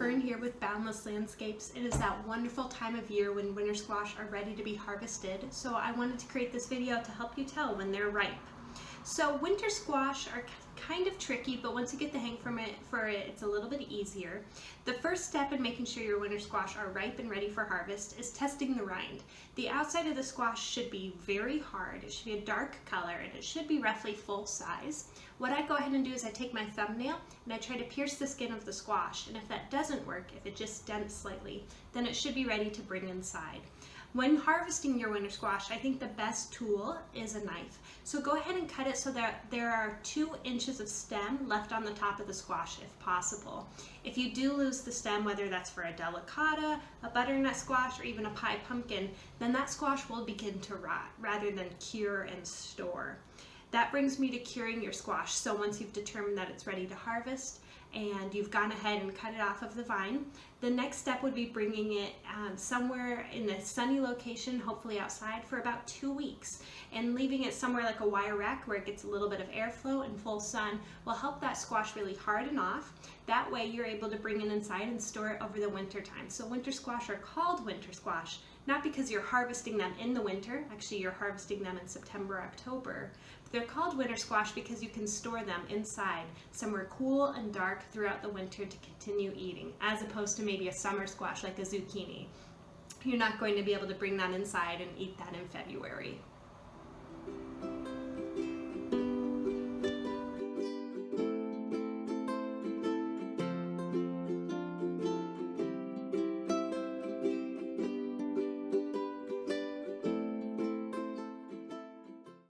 Fern here with Boundless Landscapes. It is that wonderful time of year when winter squash are ready to be harvested, so I wanted to create this video to help you tell when they're ripe. So winter squash are kind of tricky, but once you get the hang for it, it's a little bit easier. The first step in making sure your winter squash are ripe and ready for harvest is testing the rind. The outside of the squash should be very hard. It should be a dark color and it should be roughly full size. What I go ahead and do is I take my thumbnail and I try to pierce the skin of the squash, and if that doesn't work, if it just dents slightly, then it should be ready to bring inside. When harvesting your winter squash, I think the best tool is a knife. So go ahead and cut it so that there are 2 inches of stem left on the top of the squash if possible. If you do lose the stem, whether that's for a delicata, a butternut squash, or even a pie pumpkin, then that squash will begin to rot rather than cure and store. That brings me to curing your squash. So once you've determined that it's ready to harvest and you've gone ahead and cut it off of the vine, the next step would be bringing it somewhere in a sunny location, hopefully outside, for about 2 weeks. And leaving it somewhere like a wire rack where it gets a little bit of airflow and full sun will help that squash really harden off. That way you're able to bring it inside and store it over the winter time. So winter squash are called winter squash, not because you're harvesting them in the winter. Actually, you're harvesting them in September, October. They're called winter squash because you can store them inside somewhere cool and dark throughout the winter to continue eating, as opposed to maybe a summer squash like a zucchini. You're not going to be able to bring that inside and eat that in February.